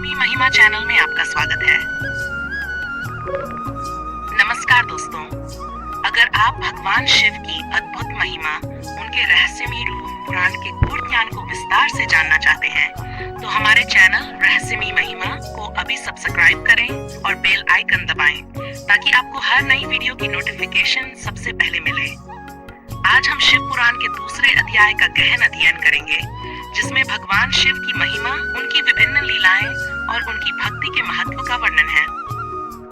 रहस्यमयी महिमा चैनल में आपका स्वागत है। नमस्कार दोस्तों, अगर आप भगवान शिव की अद्भुत महिमा, उनके रहस्यमयी रूप, पुराण के गूढ़ ज्ञान को विस्तार से जानना चाहते हैं, तो हमारे चैनल रहस्यमयी महिमा को अभी सब्सक्राइब करें और बेल आइकन दबाएं, ताकि आपको हर नई वीडियो की नोटिफिकेशन सबसे पहले मिले। आज हम शिव पुराण के दूसरे अध्याय का गहन अध्ययन करेंगे, जिसमें भगवान शिव की महिमा, उनकी विभिन्न लीलाएं और उनकी भक्ति के महत्व का वर्णन है।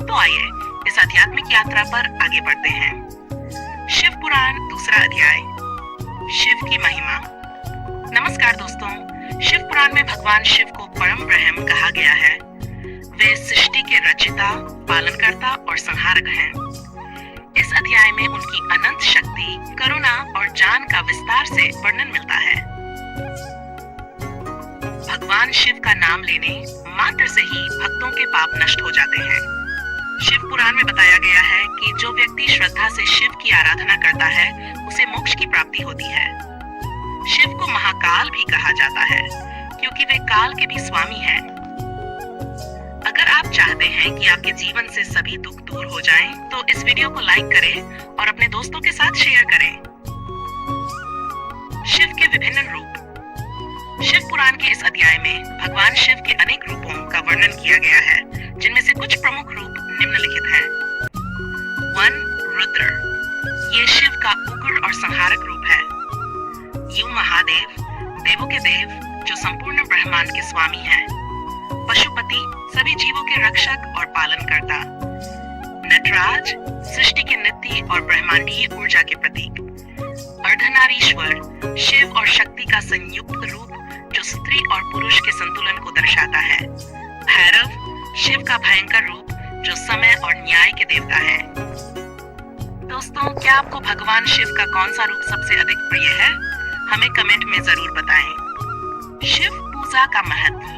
तो आइए इस आध्यात्मिक यात्रा पर आगे बढ़ते हैं। शिव पुराण दूसरा अध्याय, शिव की महिमा। नमस्कार दोस्तों, शिव पुराण में भगवान शिव को परम ब्रह्म कहा गया है। वे सृष्टि के रचयिता, पालनकर्ता और संहारक हैं। इस अध्याय में उनकी अनंत शक्ति, करुणा और ज्ञान का विस्तार से वर्णन मिलता है। भगवान शिव का नाम लेने मात्र से ही भक्तों के पाप नष्ट हो जाते हैं। शिव पुराण में बताया गया है कि जो व्यक्ति श्रद्धा से शिव की आराधना करता है, उसे मोक्ष की प्राप्ति होती है। शिव को महाकाल भी कहा जाता है, क्योंकि वे काल के भी स्वामी हैं। अगर आप चाहते हैं कि आपके जीवन से सभी दुख दूर हो जाएं, तो इस वीडियो को लाइक करें और अपने दोस्तों के साथ शेयर करें। शिव के विभिन्न रूप। शिव पुराण के इस अध्याय में भगवान शिव के अनेक रूपों का वर्णन किया गया है, जिनमें से कुछ प्रमुख रूप निम्नलिखित हैं। 1. रुद्र, ये शिव का उग्र और संहारक रूप है। यू महादेव, देवों के देव, जो संपूर्ण ब्रह्मांड के स्वामी हैं। पशुपति, सभी जीवों के रक्षक और पालनकर्ता। नटराज, सृष्टि के नित्य और ब्रह्मांडीय ऊर्जा के प्रतीक। अर्धनारीश्वर, शिव और शक्ति का संयुक्त रूप, जो स्त्री और पुरुष के संतुलन को दर्शाता है। भैरव, शिव का भयंकर रूप, जो समय और न्याय के देवता हैं। दोस्तों, क्या आपको भगवान शिव का कौन सा रूप सबसे अधिक प्रिय है? हमें कमेंट में जरूर बताएं। शिव पूजा का महत्व।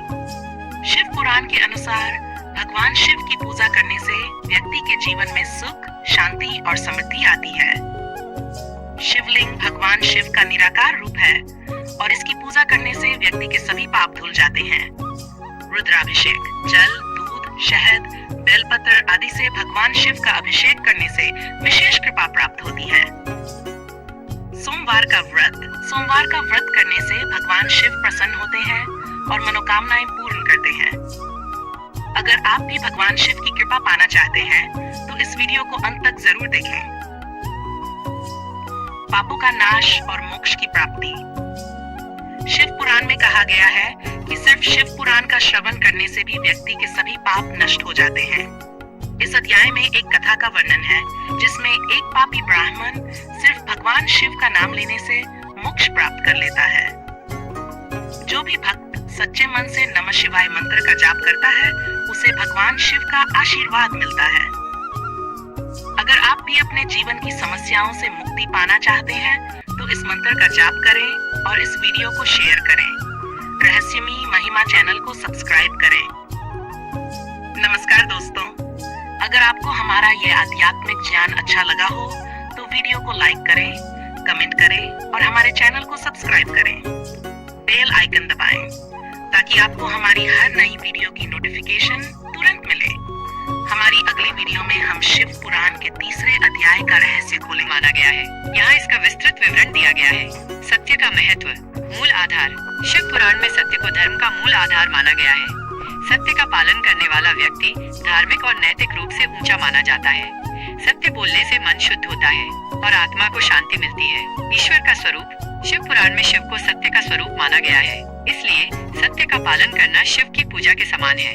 शिव पुराण के अनुसार भगवान शिव की पूजा करने से व्यक्ति के जीवन में सुख, शांति और समृद्धि आती है। शिवलिंग भगवान शिव का निराकार रूप है और इसकी पूजा करने से व्यक्ति के सभी पाप धुल जाते हैं। रुद्राभिषेक, जल, दूध, शहद, बेलपत्र आदि से भगवान शिव का अभिषेक करने से विशेष कृपा प्राप्त होती है। सोमवार का व्रत। सोमवार का व्रत करने से भगवान शिव प्रसन्न होते हैं और मनोकामनाएं पूर्ण करते हैं। अगर आप भी भगवान शिव की कृपा पाना चाहते हैं, तो इस वीडियो को अंत तक जरूर देखें। पापों का नाश और मोक्ष की प्राप्ति। शिव पुराण में कहा गया है कि सिर्फ शिव पुराण का श्रवण करने से भी व्यक्ति के सभी पाप नष्ट हो जाते हैं। इस अध्याय में एक कथा का वर्णन है, जिसमें एक पापी ब्राह्मण सिर्फ भगवान शिव का नाम लेने से मोक्ष प्राप्त कर लेता है। जो भी भक्त सच्चे मन से नमः शिवाय मंत्र का जाप करता है, उसे भगवान शिव का आशीर्वाद मिलता है। अगर आप भी अपने जीवन की समस्याओं से मुक्ति पाना चाहते हैं, तो इस मंत्र का जाप करें और इस वीडियो को शेयर करें। रहस्यमयी महिमा चैनल को सब्सक्राइब करें। नमस्कार दोस्तों, अगर आपको हमारा यह आध्यात्मिक ज्ञान अच्छा लगा हो, तो वीडियो को लाइक करें, कमेंट करें और हमारे चैनल को सब्सक्राइब करें। बेल आइकन दबाएं, ताकि आपको हमारी हर नई वीडियो की नोटिफिकेशन तुरंत मिले। हमारी अगली वीडियो में हम शिव पुराण के तीसरे अध्याय का रहस्य खोलने माना गया है। यहाँ इसका विस्तृत विवरण दिया गया है। सत्य का महत्व, मूल आधार। शिव पुराण में सत्य को धर्म का मूल आधार माना गया है। सत्य का पालन करने वाला व्यक्ति धार्मिक और नैतिक रूप से ऊंचा माना जाता है। सत्य बोलने से मन शुद्ध होता है और आत्मा को शांति मिलती है। ईश्वर का स्वरूप। शिव पुराण में शिव को सत्य का स्वरूप माना गया है, इसलिए सत्य का पालन करना शिव की पूजा के समान है।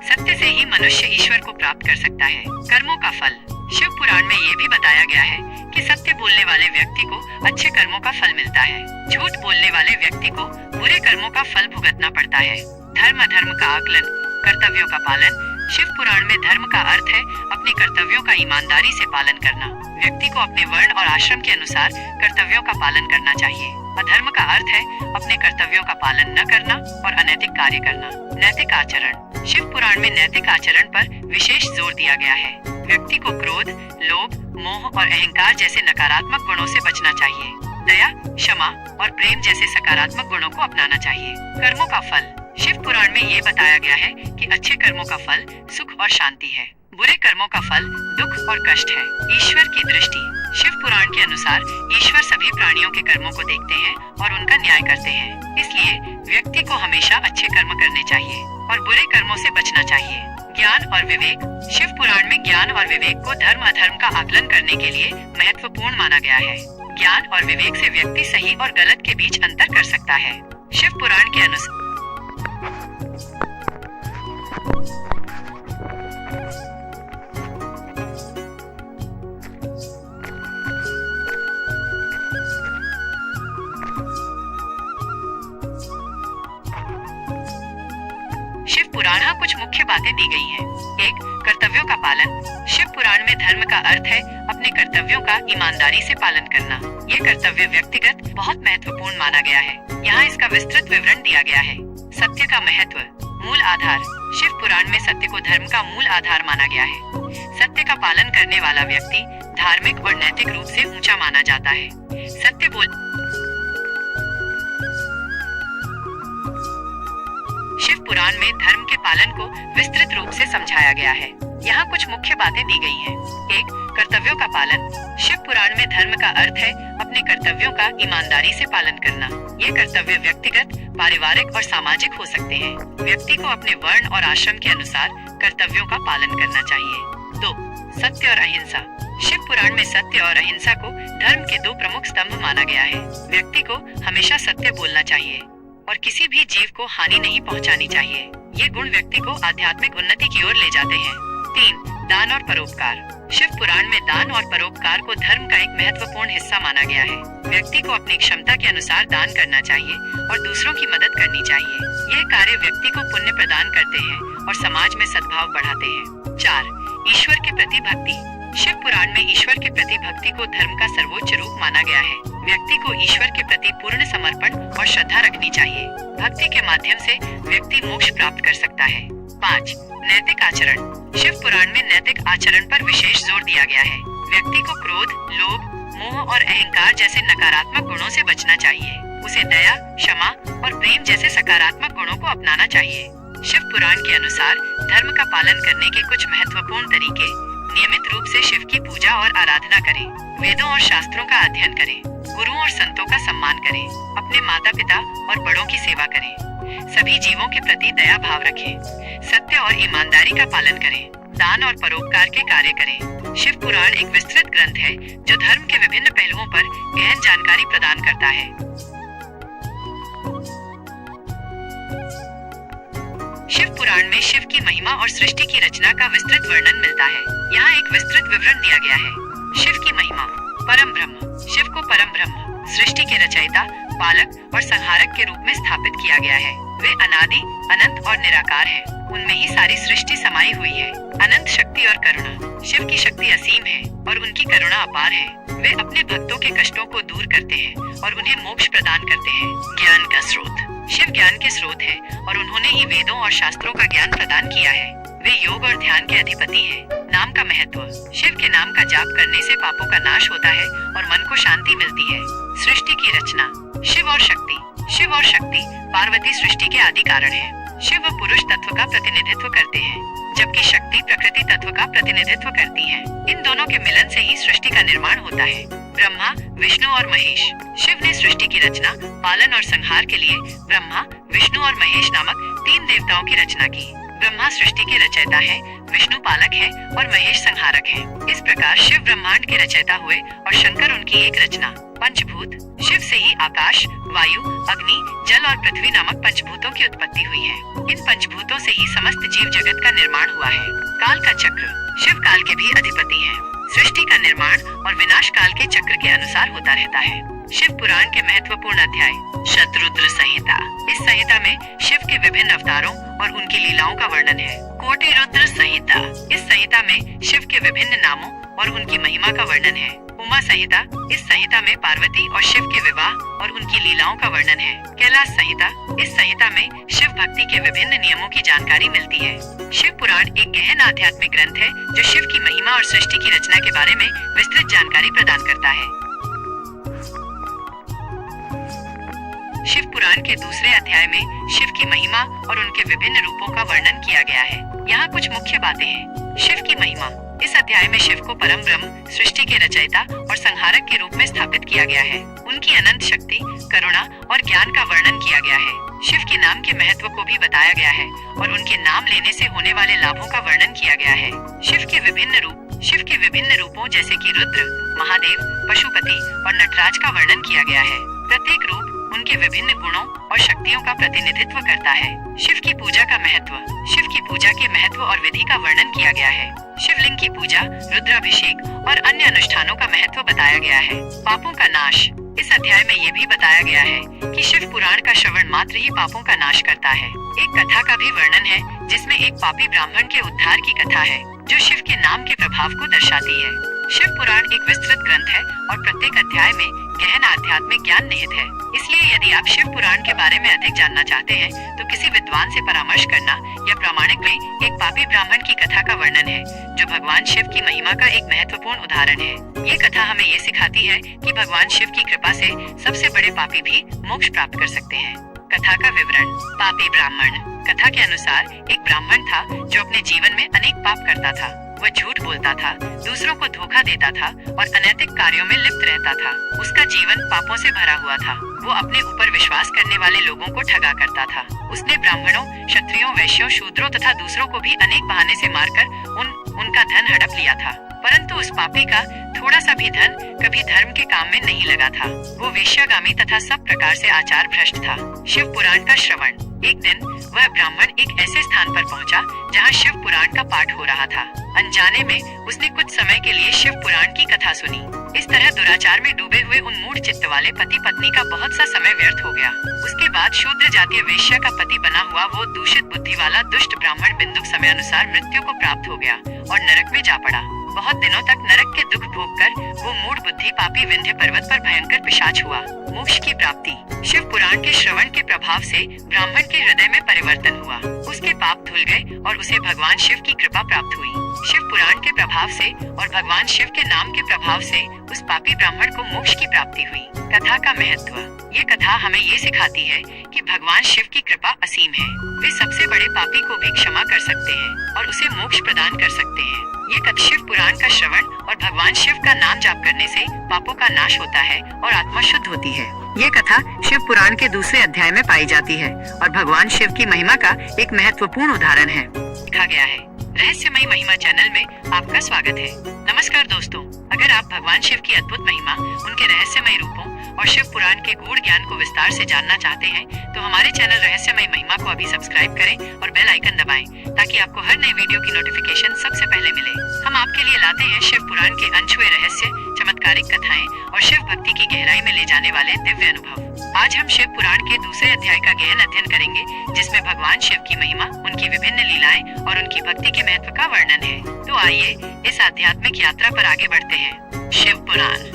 सत्य से ही मनुष्य ईश्वर को प्राप्त कर सकता है। कर्मों का फल। शिव पुराण में ये भी बताया गया है कि सत्य बोलने वाले व्यक्ति को अच्छे कर्मों का फल मिलता है। झूठ बोलने वाले व्यक्ति को बुरे कर्मों का फल भुगतना पड़ता है। धर्म, अधर्म का आकलन, कर्तव्यों का पालन। शिव पुराण में धर्म का अर्थ है अपने कर्तव्यों का ईमानदारी से पालन करना। व्यक्ति को अपने वर्ण और आश्रम के अनुसार कर्तव्यों का पालन करना चाहिए। अधर्म का अर्थ है अपने कर्तव्यों का पालन न करना और अनैतिक कार्य करना। नैतिक आचरण। शिव पुराण में नैतिक आचरण पर विशेष जोर दिया गया है। व्यक्ति को क्रोध, लोभ, मोह और अहंकार जैसे नकारात्मक गुणों से बचना चाहिए। दया, क्षमा और प्रेम जैसे सकारात्मक गुणों को अपनाना चाहिए। कर्मों का फल। शिव पुराण में ये बताया गया है कि अच्छे कर्मों का फल सुख और शांति है, बुरे कर्मों का फल दुख और कष्ट है। ईश्वर की दृष्टि। शिव पुराण के अनुसार ईश्वर सभी प्राणियों के कर्मों को देखते हैं और उनका न्याय करते हैं। इसलिए व्यक्ति को हमेशा अच्छे कर्म करने चाहिए और बुरे कर्मों से बचना चाहिए। ज्ञान और विवेक। शिव पुराण में ज्ञान और विवेक को धर्म अधर्म का आकलन करने के लिए महत्वपूर्ण माना गया है। ज्ञान और विवेक से व्यक्ति सही और गलत के बीच अंतर कर सकता है। शिव पुराण के अनुसार शिव पुराण कुछ मुख्य बातें दी गई हैं। 1. कर्तव्यों का पालन। शिव पुराण में धर्म का अर्थ है अपने कर्तव्यों का ईमानदारी से पालन करना। ये कर्तव्य व्यक्तिगत बहुत महत्वपूर्ण माना गया है। यहाँ इसका विस्तृत विवरण दिया गया है। सत्य का महत्व। मूल आधार। शिव पुराण में सत्य को धर्म का मूल आधार माना गया है। सत्य का पालन करने वाला व्यक्ति धार्मिक और नैतिक रूप से ऊंचा माना जाता है। सत्य बोल। शिव पुराण में धर्म के पालन को विस्तृत रूप से समझाया गया है। यहाँ कुछ मुख्य बातें दी गई हैं। 1. कर्तव्यों का पालन। शिव पुराण में धर्म का अर्थ है अपने कर्तव्यों का ईमानदारी से पालन करना। ये कर्तव्य व्यक्तिगत, पारिवारिक और सामाजिक हो सकते हैं। व्यक्ति को अपने वर्ण और आश्रम के अनुसार कर्तव्यों का पालन करना चाहिए। 2. सत्य और अहिंसा। शिव पुराण में सत्य और अहिंसा को धर्म के 2 प्रमुख स्तंभ माना गया है। व्यक्ति को हमेशा सत्य बोलना चाहिए और किसी भी जीव को हानि नहीं पहुंचानी चाहिए। ये गुण व्यक्ति को आध्यात्मिक उन्नति की ओर ले जाते हैं। 3. दान और परोपकार। शिव पुराण में दान और परोपकार को धर्म का एक महत्वपूर्ण हिस्सा माना गया है। व्यक्ति को अपनी क्षमता के अनुसार दान करना चाहिए और दूसरों की मदद करनी चाहिए। यह कार्य व्यक्ति को पुण्य प्रदान करते हैं और समाज में सद्भाव बढ़ाते हैं। 4. ईश्वर के प्रति भक्ति। शिव पुराण में ईश्वर के प्रति भक्ति को धर्म का सर्वोच्च रूप माना गया है। व्यक्ति को ईश्वर के प्रति पूर्ण समर्पण और श्रद्धा रखनी चाहिए। भक्ति के माध्यम से व्यक्ति मोक्ष प्राप्त कर सकता है। 5. नैतिक आचरण। शिव पुराण में नैतिक आचरण पर विशेष जोर दिया गया है। व्यक्ति को क्रोध, लोभ, मोह और अहंकार जैसे नकारात्मक गुणों से बचना चाहिए। उसे दया, क्षमा और प्रेम जैसे सकारात्मक गुणों को अपनाना चाहिए। शिव पुराण के अनुसार धर्म का पालन करने के कुछ महत्वपूर्ण तरीके। नियमित रूप से शिव की पूजा और आराधना करें। वेदों और शास्त्रों का अध्ययन करें। गुरुओं और संतों का सम्मान करें। अपने माता पिता और बड़ों की सेवा करें। सभी जीवों के प्रति दया भाव रखें। सत्य और ईमानदारी का पालन करें। दान और परोपकार के कार्य करें। शिव पुराण एक विस्तृत ग्रंथ है जो धर्म के विभिन्न पहलुओं पर गहन जानकारी प्रदान करता है। शिव पुराण में शिव की महिमा और सृष्टि की रचना का विस्तृत वर्णन मिलता है। यहाँ एक विस्तृत विवरण दिया गया है। शिव की महिमा। परम ब्रह्म। शिव को परम ब्रह्म, सृष्टि के रचयिता, पालक और संहारक के रूप में स्थापित किया गया है। वे अनादि, अनंत और निराकार हैं। उनमें ही सारी सृष्टि समाई हुई है। अनंत शक्ति और करुणा। शिव की शक्ति असीम है और उनकी करुणा अपार है। वे अपने भक्तों के कष्टों को दूर करते हैं और उन्हें मोक्ष प्रदान करते हैं। ज्ञान का स्रोत। शिव ज्ञान के स्रोत है और उन्होंने ही वेदों और शास्त्रों का ज्ञान प्रदान किया है। वे योग और ध्यान के अधिपति हैं। नाम का महत्व। शिव के नाम का जाप करने से पापों का नाश होता है और मन को शांति मिलती है। सृष्टि की रचना। शिव और शक्ति। शिव और शक्ति पार्वती सृष्टि के आदि कारण है। शिव पुरुष तत्व का प्रतिनिधित्व करते हैं जबकि शक्ति प्रकृति तत्व का प्रतिनिधित्व करती है। इन दोनों के मिलन से ही सृष्टि का निर्माण होता है। ब्रह्मा, विष्णु और महेश। शिव ने सृष्टि की रचना, पालन और संहार के लिए ब्रह्मा, विष्णु और महेश नामक 3 देवताओं की रचना की। ब्रह्मा सृष्टि के रचयिता है, विष्णु पालक है और महेश संहारक है। इस प्रकार शिव ब्रह्मांड के रचयिता हुए और शंकर उनकी एक रचना। पंचभूत। शिव से ही आकाश, वायु, अग्नि, जल और पृथ्वी नामक पंचभूतों की उत्पत्ति हुई है। इन पंचभूतों से ही समस्त जीव जगत का निर्माण हुआ है। काल का चक्र। शिव काल के भी अधिपति हैं। सृष्टि का निर्माण और विनाश काल के चक्र के अनुसार होता रहता है। शिव पुराण के महत्वपूर्ण अध्याय। शतरुद्र संहिता। इस संहिता में शिव के विभिन्न अवतारों और उनकी लीलाओं का वर्णन है। कोटि रुद्र संहिता। इस संहिता में शिव के विभिन्न नामों और उनकी महिमा का वर्णन है। उमा संहिता। इस संहिता में पार्वती और शिव के विवाह और उनकी लीलाओं का वर्णन है। कैलाश संहिता। इस संहिता में शिव भक्ति के विभिन्न नियमों की जानकारी मिलती है। शिव पुराण एक गहन आध्यात्मिक ग्रंथ है जो शिव की महिमा और सृष्टि की रचना के बारे में विस्तृत जानकारी प्रदान करता है। शिव पुराण के दूसरे अध्याय में शिव की महिमा और उनके विभिन्न रूपों का वर्णन किया गया है। यहाँ कुछ मुख्य बातें हैं। शिव की महिमा। इस अध्याय में शिव को परम ब्रह्म, सृष्टि के रचयिता और संहारक के रूप में स्थापित किया गया है। उनकी अनंत शक्ति, करुणा और ज्ञान का वर्णन किया गया है। शिव के नाम के महत्व को भी बताया गया है और उनके नाम लेने से होने वाले लाभों का वर्णन किया गया है। शिव के विभिन्न रूपों जैसे कि रुद्र, महादेव, पशुपति और नटराज का वर्णन किया गया है। प्रत्येक रूप उनके विभिन्न गुणों और शक्तियों का प्रतिनिधित्व करता है। शिव की पूजा का महत्व। शिव की पूजा के महत्व और विधि का वर्णन किया गया है। शिवलिंग की पूजा, रुद्राभिषेक और अन्य अनुष्ठानों का महत्व बताया गया है। पापों का नाश। इस अध्याय में ये भी बताया गया है कि शिव पुराण का श्रवण मात्र ही पापों का नाश करता है। एक कथा का भी वर्णन है जिसमें एक पापी ब्राह्मण के उद्धार की कथा है जो शिव के नाम के प्रभाव को दर्शाती है। शिव पुराण एक विस्तृत ग्रंथ है और प्रत्येक अध्याय में गहन आध्यात्मिक ज्ञान निहित है। इसलिए यदि आप शिव पुराण के बारे में अधिक जानना चाहते हैं तो किसी विद्वान से परामर्श करना या प्रामाणिक में एक पापी ब्राह्मण की कथा का वर्णन है जो भगवान शिव की महिमा का एक महत्वपूर्ण उदाहरण है। ये कथा हमें ये सिखाती है कि भगवान शिव की कृपा से सबसे बड़े पापी भी मोक्ष प्राप्त कर सकते हैं। कथा का विवरण। पापी ब्राह्मण। कथा के अनुसार एक ब्राह्मण था जो अपने जीवन में अनेक पाप करता था। वह झूठ बोलता था, दूसरों को धोखा देता था और अनैतिक कार्यों में लिप्त रहता था। उसका जीवन पापों से भरा हुआ था। वो अपने ऊपर विश्वास करने वाले लोगों को ठगा करता था। उसने ब्राह्मणों, क्षत्रियों, वैश्यों, शूद्रों तथा दूसरों को भी अनेक बहाने से मारकर उनका धन हड़प लिया था। परंतु उस पापी का थोड़ा सा भी धन कभी धर्म के काम में नहीं लगा था। वो वेश्यागामी तथा सब प्रकार से आचार भ्रष्ट था। शिव पुराण का श्रवण। एक दिन वह ब्राह्मण एक ऐसे स्थान पर पहुंचा जहां शिव पुराण का पाठ हो रहा था। अनजाने में उसने कुछ समय के लिए शिव पुराण की कथा सुनी। इस तरह दुराचार में डूबे हुए उन मूढ़ चित्त वाले पति पत्नी का बहुत सा समय व्यर्थ हो गया। उसके बाद शूद्र जातीय वेश्या का पति बना हुआ वो दूषित बुद्धि वाला दुष्ट ब्राह्मण बिंदुक समय अनुसार मृत्यु को प्राप्त हो गया और नरक में जा पड़ा। बहुत दिनों तक नरक के दुख भोग कर वो मूढ़ बुद्धि पापी विंध्य पर्वत पर भयंकर पिशाच हुआ। मोक्ष की प्राप्ति। शिव पुराण के श्रवण के प्रभाव से ब्राह्मण के हृदय में परिवर्तन हुआ। उसके पाप धुल गए और उसे भगवान शिव की कृपा प्राप्त हुई। शिव पुराण के प्रभाव से और भगवान शिव के नाम के प्रभाव से उस पापी ब्राह्मण को मोक्ष की प्राप्ति हुई। कथा का महत्व। ये कथा हमें ये सिखाती है कि भगवान शिव की कृपा असीम है। वे सबसे बड़े पापी को भी क्षमा कर सकते हैं और उसे मोक्ष प्रदान कर सकते हैं। ये कथा शिव पुराण का श्रवण और भगवान शिव का नाम जाप करने से पापों का नाश होता है और आत्मा शुद्ध होती है। ये कथा शिव पुराण के दूसरे अध्याय में पाई जाती है और भगवान शिव की महिमा का एक महत्वपूर्ण उदाहरण है। लिखा गया है। रहस्यमयी महिमा चैनल में आपका स्वागत है। नमस्कार दोस्तों, अगर आप भगवान शिव की अद्भुत महिमा, उनके रहस्यमय रूपों और शिव पुराण के गूढ़ ज्ञान को विस्तार से जानना चाहते हैं तो हमारे चैनल रहस्यमय महिमा को अभी सब्सक्राइब करें और बेल आइकन दबाएं ताकि आपको हर नई वीडियो की नोटिफिकेशन सबसे पहले मिले। हम आपके लिए लाते हैं शिव पुराण के अनछुए रहस्य, चमत्कारिक कथाएं और शिव भक्ति की गहराई में ले जाने वाले दिव्य अनुभव। आज हम शिव पुराण के दूसरे अध्याय का गहन अध्ययन करेंगे जिसमें भगवान शिव की महिमा, उनकी विभिन्न लीलाएं और उनकी भक्ति के महत्व का वर्णन है। तो आइए इस आध्यात्मिक यात्रा पर आगे बढ़ते हैं। शिव पुराण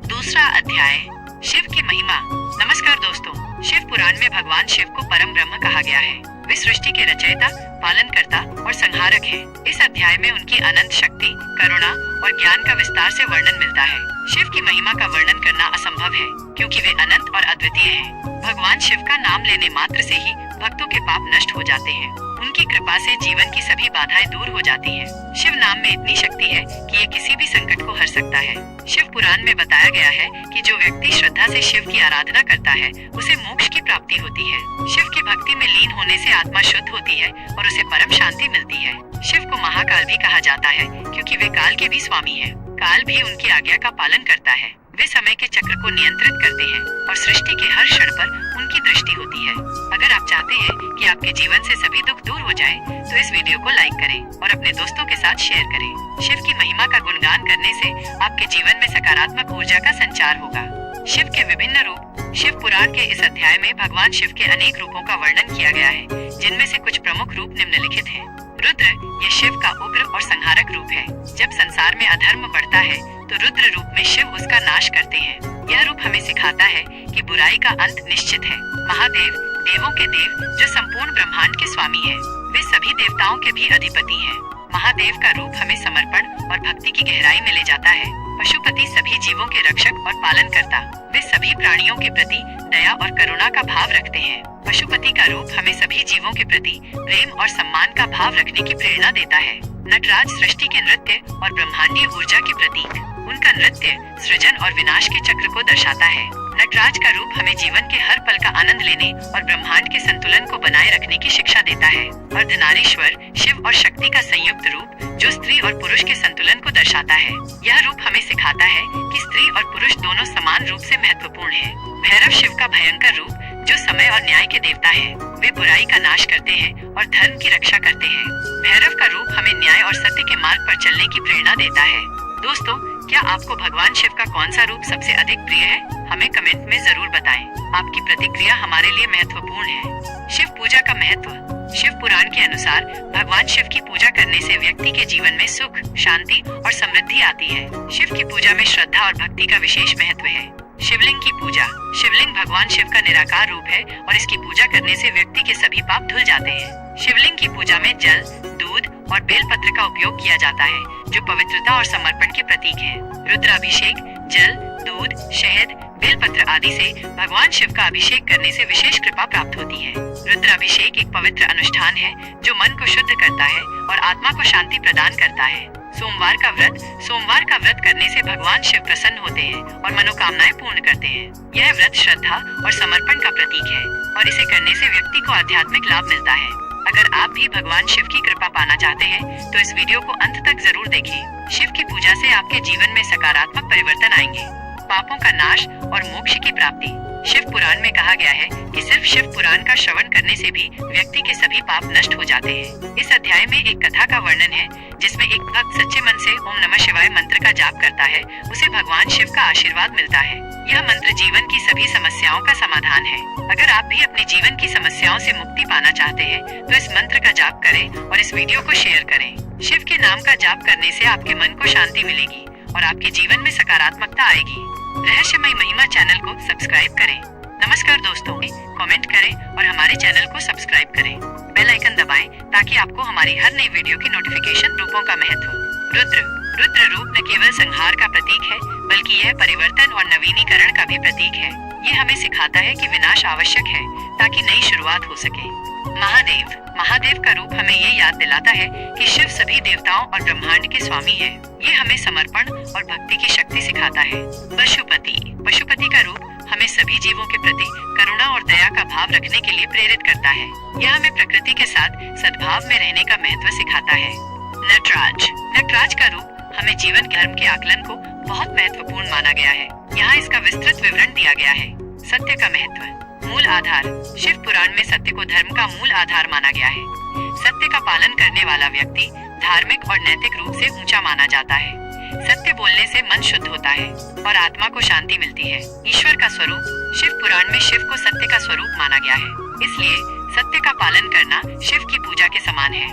दूसरा अध्याय। शिव की महिमा। नमस्कार दोस्तों, शिव पुराण में भगवान शिव को परम ब्रह्म कहा गया है। वे सृष्टि के रचयिता, पालनकर्ता और संहारक हैं। इस अध्याय में उनकी अनंत शक्ति, करुणा और ज्ञान का विस्तार से वर्णन मिलता है। शिव की महिमा का वर्णन करना असंभव है क्योंकि वे अनंत और अद्वितीय हैं। भगवान शिव का नाम लेने मात्र से ही भक्तों के पाप नष्ट हो जाते हैं। उनकी कृपा से जीवन की सभी बाधाएं दूर हो जाती हैं। शिव नाम में इतनी शक्ति है कि ये किसी भी संकट को हर सकता है। शिव पुराण में बताया गया है कि जो व्यक्ति श्रद्धा से शिव की आराधना करता है उसे मोक्ष की प्राप्ति होती है। शिव की भक्ति में लीन होने से आत्मा शुद्ध होती है और उसे परम शांति मिलती है। शिव को महाकाल भी कहा जाता है क्योंकि वे काल के भी स्वामी हैं। काल भी उनकी आज्ञा का पालन करता है। वे समय के चक्र को नियंत्रित करते हैं और सृष्टि के हर क्षण पर उनकी दृष्टि होती है। अगर आप चाहते हैं कि आपके जीवन से सभी दुख दूर हो जाए तो इस वीडियो को लाइक करें और अपने दोस्तों के साथ शेयर करें। शिव की महिमा का गुणगान करने से आपके जीवन में सकारात्मक ऊर्जा का संचार होगा। शिव के विभिन्न रूप। शिव पुराण के इस अध्याय में भगवान शिव के अनेक रूपों का वर्णन किया गया है जिनमें से कुछ प्रमुख रूप निम्नलिखित हैं। रुद्र, ये शिव का उग्र और संहारक रूप है। जब संसार में अधर्म बढ़ता है तो रुद्र रूप में शिव उसका नाश करते हैं। यह रूप हमें सिखाता है कि बुराई का अंत निश्चित है। महादेव, देवों के देव जो संपूर्ण ब्रह्मांड के स्वामी हैं, वे सभी देवताओं के भी अधिपति हैं। महादेव का रूप हमें समर्पण और भक्ति की गहराई में ले जाता है। पशुपति, सभी जीवों के रक्षक और पालन करता। वे सभी प्राणियों के प्रति दया और करुणा का भाव रखते हैं। पशुपति का रूप हमें सभी जीवों के प्रति प्रेम और सम्मान का भाव रखने की प्रेरणा देता है। नटराज सृष्टि के नृत्य और ब्रह्मांडीय ऊर्जा के प्रतीक। उनका नृत्य सृजन और विनाश के चक्र को दर्शाता है। नटराज का रूप हमें जीवन के हर पल का आनंद लेने और ब्रह्मांड के संतुलन को बनाए रखने की शिक्षा देता है। अर्धनारीश्वर शिव और शक्ति का संयुक्त रूप जो स्त्री और पुरुष के संतुलन को दर्शाता है। यह रूप हमें सिखाता है कि स्त्री और पुरुष दोनों समान रूप से महत्वपूर्ण हैं। भैरव शिव का भयंकर रूप जो समय और न्याय के देवता है। वे बुराई का नाश करते हैं और धर्म की रक्षा करते हैं। भैरव का रूप हमें न्याय और सत्य के मार्ग पर चलने की प्रेरणा देता है। दोस्तों, क्या आपको भगवान शिव का कौन सा रूप सबसे अधिक प्रिय है? हमें कमेंट में जरूर बताएं। आपकी प्रतिक्रिया हमारे लिए महत्वपूर्ण है। शिव पूजा का महत्व। शिव पुराण के अनुसार भगवान शिव की पूजा करने से व्यक्ति के जीवन में सुख, शांति और समृद्धि आती है। शिव की पूजा में श्रद्धा और भक्ति का विशेष महत्व है। शिवलिंग की पूजा। शिवलिंग भगवान शिव का निराकार रूप है और इसकी पूजा करने से व्यक्ति के सभी पाप धुल जाते हैं। शिवलिंग की पूजा में जल, दूध और बेलपत्र का उपयोग किया जाता है जो पवित्रता और समर्पण के प्रतीक है। रुद्राभिषेक जल, दूध, शहद, बेलपत्र आदि से भगवान शिव का अभिषेक करने से विशेष कृपा प्राप्त होती है। रुद्राभिषेक एक पवित्र अनुष्ठान है जो मन को शुद्ध करता है और आत्मा को शांति प्रदान करता है। सोमवार का व्रत करने से भगवान शिव प्रसन्न होते हैं और मनोकामनाएं पूर्ण करते हैं। यह व्रत श्रद्धा और समर्पण का प्रतीक है और इसे करने से व्यक्ति को आध्यात्मिक लाभ मिलता है। अगर आप भी भगवान शिव की कृपा पाना चाहते हैं तो इस वीडियो को अंत तक जरूर देखें। शिव की पूजा से आपके जीवन में सकारात्मक परिवर्तन आएंगे। पापों का नाश और मोक्ष की प्राप्ति। शिव पुराण में कहा गया है कि सिर्फ शिव पुराण का श्रवण करने से भी व्यक्ति के सभी पाप नष्ट हो जाते हैं। इस अध्याय में एक कथा का वर्णन है जिसमें एक भक्त सच्चे मन से ओम नमः शिवाय मंत्र का जाप करता है, उसे भगवान शिव का आशीर्वाद मिलता है। यह मंत्र जीवन की सभी समस्याओं का समाधान है। अगर आप भी अपने जीवन की समस्याओं से मुक्ति पाना चाहते हैं तो इस मंत्र का जाप करें और इस वीडियो को शेयर करें। शिव के नाम का जाप करने से आपके मन को शांति मिलेगी और आपके जीवन में सकारात्मकता आएगी। रहस्यमय महिमा चैनल को सब्सक्राइब करें। नमस्कार दोस्तों, कमेंट करें और हमारे चैनल को सब्सक्राइब करें। बेल आइकन दबाएं ताकि आपको हमारी हर नई वीडियो की नोटिफिकेशन। रूपों का महत्व। रुद्र रूप न केवल संहार का प्रतीक है बल्कि यह परिवर्तन और नवीनीकरण का भी प्रतीक है। ये हमें सिखाता है कि विनाश आवश्यक है ताकि नई शुरुआत हो सके। महादेव का रूप हमें ये याद दिलाता है कि शिव सभी देवताओं और ब्रह्मांड के स्वामी है। ये हमें समर्पण और भक्ति की शक्ति सिखाता है। पशुपति का रूप हमें सभी जीवों के प्रति करुणा और दया का भाव रखने के लिए प्रेरित करता है। यह हमें प्रकृति के साथ सद्भाव में रहने का महत्व सिखाता है। नटराज का रूप हमें जीवन धर्म के आकलन को बहुत महत्वपूर्ण माना गया है। यहाँ इसका विस्तृत विवरण दिया गया है। सत्य का महत्व। मूल आधार। शिव पुराण में सत्य को धर्म का मूल आधार माना गया है। सत्य का पालन करने वाला व्यक्ति धार्मिक और नैतिक रूप से ऊंचा माना जाता है। सत्य बोलने से मन शुद्ध होता है और आत्मा को शांति मिलती है। ईश्वर का स्वरूप। शिव पुराण में शिव को सत्य का स्वरूप माना गया है, इसलिए सत्य का पालन करना शिव की पूजा के समान है।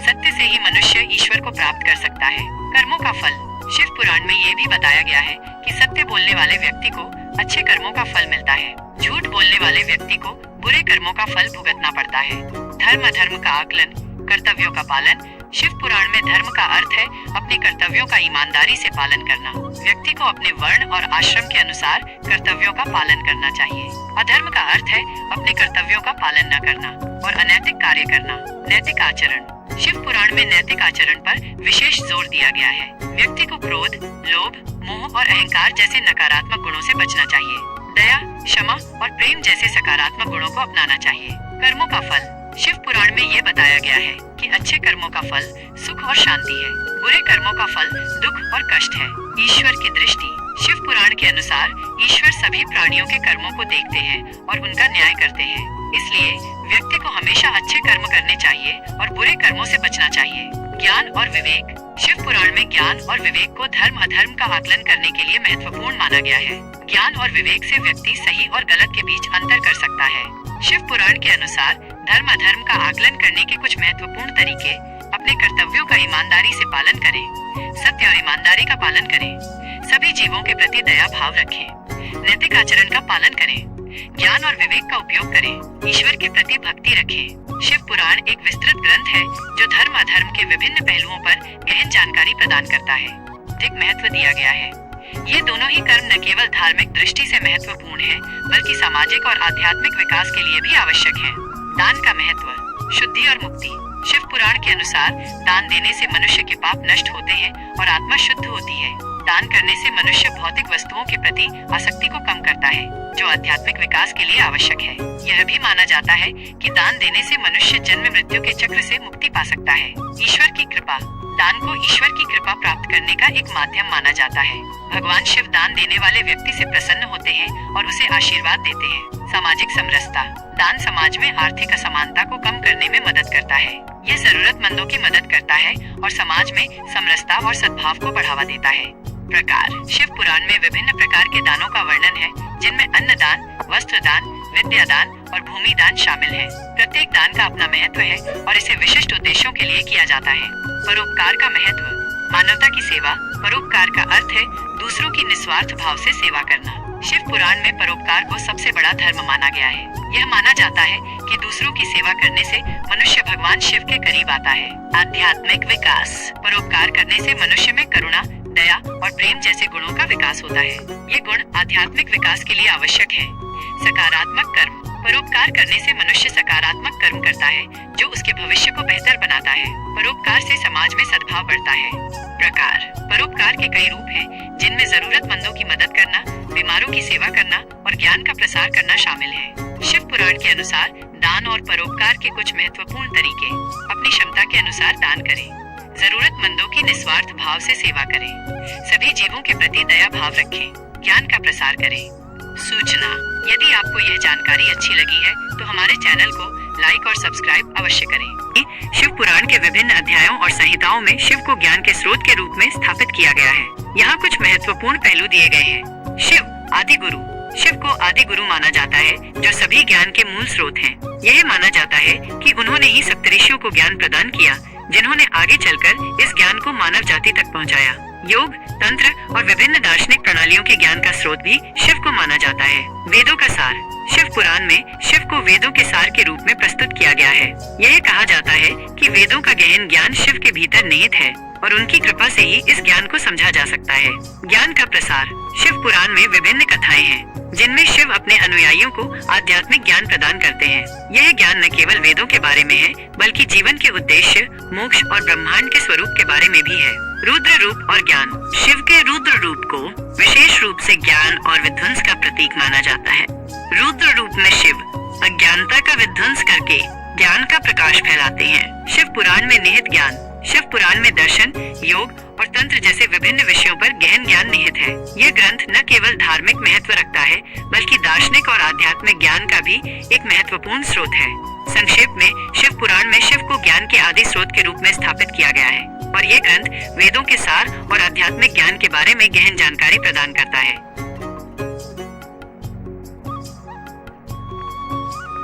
सत्य से ही मनुष्य ईश्वर को प्राप्त कर सकता है। कर्मों का फल। शिव पुराण में ये भी बताया गया है कि सत्य बोलने वाले व्यक्ति को अच्छे कर्मों का फल मिलता है। झूठ बोलने वाले व्यक्ति को बुरे कर्मों का फल भुगतना पड़ता है। धर्म अधर्म का आकलन। कर्तव्यों का पालन। शिव पुराण में धर्म का अर्थ है अपने कर्तव्यों का ईमानदारी से पालन करना। व्यक्ति को अपने वर्ण और आश्रम के अनुसार कर्तव्यों का पालन करना चाहिए। अधर्म का अर्थ है अपने कर्तव्यों का पालन न करना और अनैतिक कार्य करना। नैतिक आचरण। शिव पुराण में नैतिक आचरण पर विशेष जोर दिया गया है। व्यक्ति को क्रोध, लोभ, मोह और अहंकार जैसे नकारात्मक गुणों से बचना चाहिए। दया, क्षमा और प्रेम जैसे सकारात्मक गुणों को अपनाना चाहिए। कर्मों का फल। शिव पुराण में ये बताया गया है कि अच्छे कर्मों का फल सुख और शांति है, बुरे कर्मों का फल दुख और कष्ट है। ईश्वर की दृष्टि। शिव पुराण के अनुसार ईश्वर सभी प्राणियों के कर्मों को देखते हैं और उनका न्याय करते हैं, इसलिए व्यक्ति को हमेशा अच्छे कर्म करने चाहिए और बुरे कर्मों से बचना चाहिए। ज्ञान और विवेक। शिव पुराण में ज्ञान और विवेक को धर्म अधर्म का आकलन करने के लिए महत्वपूर्ण माना गया है। ज्ञान और विवेक से व्यक्ति सही और गलत के बीच अंतर कर सकता है। शिव पुराण के अनुसार धर्म अधर्म का आकलन करने के कुछ महत्वपूर्ण तरीके। अपने कर्तव्यों का ईमानदारी से पालन करें। सत्य और ईमानदारी का पालन करें। सभी जीवों के प्रति दया भाव रखें। नैतिक आचरण का पालन करें। ज्ञान और विवेक का उपयोग करें। ईश्वर के प्रति भक्ति रखें। शिव पुराण एक विस्तृत ग्रंथ है जो धर्म अधर्म के विभिन्न पहलुओं पर गहन जानकारी प्रदान करता है। अधिक महत्व दिया गया है। ये दोनों ही कर्म न केवल धार्मिक दृष्टि से महत्वपूर्ण है, बल्कि सामाजिक और आध्यात्मिक विकास के लिए भी आवश्यक है। दान का महत्व, शुद्धि और मुक्ति। शिव पुराण के अनुसार दान देने से मनुष्य के पाप नष्ट होते हैं और आत्मा शुद्ध होती है। दान करने से मनुष्य भौतिक वस्तुओं के प्रति आसक्ति को कम करता है, जो आध्यात्मिक विकास के लिए आवश्यक है। यह भी माना जाता है कि दान देने से मनुष्य जन्म मृत्यु के चक्र से मुक्ति पा सकता है। ईश्वर की कृपा। दान को ईश्वर की कृपा प्राप्त करने का एक माध्यम माना जाता है। भगवान शिव दान देने वाले व्यक्ति से प्रसन्न होते हैं और उसे आशीर्वाद देते हैं। सामाजिक समरसता। दान समाज में आर्थिक असमानता को कम करने में मदद करता है। यह जरूरतमंदों की मदद करता है और समाज में समरसता और सद्भाव को बढ़ावा देता है। प्रकार। शिव पुराण में विभिन्न प्रकार के दानों का वर्णन है, जिनमें अन्न दान, वस्त्र दान, विद्या दान और भूमि दान शामिल है। प्रत्येक दान का अपना महत्व है और इसे विशिष्ट उद्देश्यों के लिए किया जाता है। परोपकार का महत्व। मानवता की सेवा। परोपकार का अर्थ है दूसरों की निस्वार्थ भाव से सेवा करना। शिव पुराण में परोपकार को सबसे बड़ा धर्म माना गया है। यह माना जाता है कि दूसरों की सेवा करने से मनुष्य भगवान शिव के करीब आता है। आध्यात्मिक विकास। परोपकार करने से मनुष्य में करुणा, दया और प्रेम जैसे गुणों का विकास होता है। ये गुण आध्यात्मिक विकास के लिए आवश्यक है। सकारात्मक कर्म। परोपकार करने से मनुष्य सकारात्मक कर्म करता है, जो उसके भविष्य को बेहतर बनाता है। परोपकार से समाज में सद्भाव बढ़ता है। प्रकार। परोपकार के कई रूप हैं, जिनमें जरूरतमंदों की मदद करना, बीमारों की सेवा करना और ज्ञान का प्रसार करना शामिल है। शिव पुराण के अनुसार दान और परोपकार के कुछ महत्वपूर्ण तरीके। अपनी क्षमता के अनुसार दान करें। जरूरतमंदों की निस्वार्थ भाव से सेवा करें। सभी जीवों के प्रति दया भाव रखें। ज्ञान का प्रसार करें। सूचना। यदि आपको यह जानकारी अच्छी लगी है तो हमारे चैनल को लाइक और सब्सक्राइब अवश्य करें। शिव पुराण के विभिन्न अध्यायों और संहिताओं में शिव को ज्ञान के स्रोत के रूप में स्थापित किया गया है। यहाँ कुछ महत्वपूर्ण पहलू दिए गए हैं। शिव आदि गुरु। शिव को आदि गुरु माना जाता है, जो सभी ज्ञान के मूल स्रोत हैं। यह माना जाता है कि उन्होंने ही सप्तऋषियों को ज्ञान प्रदान किया, जिन्होंने आगे चलकर इस ज्ञान को मानव जाति तक पहुंचाया। योग, तंत्र और विभिन्न दार्शनिक प्रणालियों के ज्ञान का स्रोत भी शिव को माना जाता है। वेदों का सार। शिव पुराण में शिव को वेदों के सार के रूप में प्रस्तुत किया गया है। यह कहा जाता है कि वेदों का गहन ज्ञान शिव के भीतर निहित है और उनकी कृपा से ही इस ज्ञान को समझा जा सकता है। ज्ञान का प्रसार। शिव पुराण में विभिन्न कथाएं हैं, जिनमें शिव अपने अनुयायियों को आध्यात्मिक ज्ञान प्रदान करते हैं। यह ज्ञान न केवल वेदों के बारे में है, बल्कि जीवन के उद्देश्य, मोक्ष और ब्रह्मांड के स्वरूप के बारे में भी है। रुद्र रूप और ज्ञान। शिव के रुद्र रूप को विशेष रूप से ज्ञान और विध्वंस का प्रतीक माना जाता है। रुद्र रूप में शिव अज्ञानता का विध्वंस करके ज्ञान का प्रकाश फैलाते हैं। शिव पुराण में निहित ज्ञान। शिव पुराण में दर्शन, योग और तंत्र जैसे विभिन्न विषयों पर गहन ज्ञान निहित है। यह ग्रंथ न केवल धार्मिक महत्व रखता है, बल्कि दार्शनिक और आध्यात्मिक ज्ञान का भी एक महत्वपूर्ण स्रोत है। संक्षेप में, शिव पुराण में शिव को ज्ञान के आदि स्रोत के रूप में स्थापित किया गया है और यह ग्रंथ वेदों के सार और आध्यात्मिक ज्ञान के बारे में गहन जानकारी प्रदान करता है।